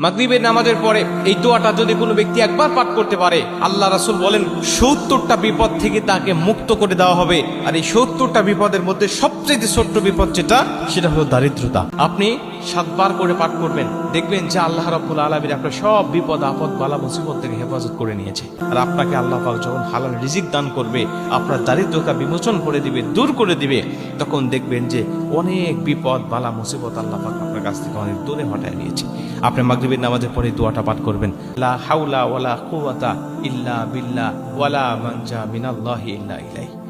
মাগরিবের নামাজের পরে এই দোয়াটা যদি কোনো ব্যক্তি একবার পাঠ করতে পারে, আল্লাহ রাসূল বলেন ৭০টা বিপদ থেকে তাকে মুক্ত করে দেওয়া হবে। আর এই ৭০টা বিপদের মধ্যে সবচেয়ে ছোট্ট বিপদ যেটা, সেটা হলো দারিদ্রতা। আপনি ৭ বার করে পাঠ করবেন, দেখবেন যে আল্লাহ রাব্বুল আলামিন আপনার সব বিপদ আপদ বালা মুসিবত থেকে হেফাজত করে নিয়েছে। আর আপনাকে আল্লাহ পাক যখন হালাল রিজিক দান করবে, আপনার দারিদ্রতা বিমোচন করে দিবে, দূর করে দিবে, তখন দেখবেন যে অনেক বিপদ বালা মুসিবত আল্লাহ পাক আপনার কাছ থেকে অনেক দূরে হটায় নিয়েছে। আপনি মাগরিবের নামাজের পরে দোয়াটা পাঠ করবেন, লা হাওলা ওয়ালা কুওয়াতা ইল্লা বিল্লাহ ওয়ালা মানজা মিনাল্লাহি ইল্লা ইলাইহি।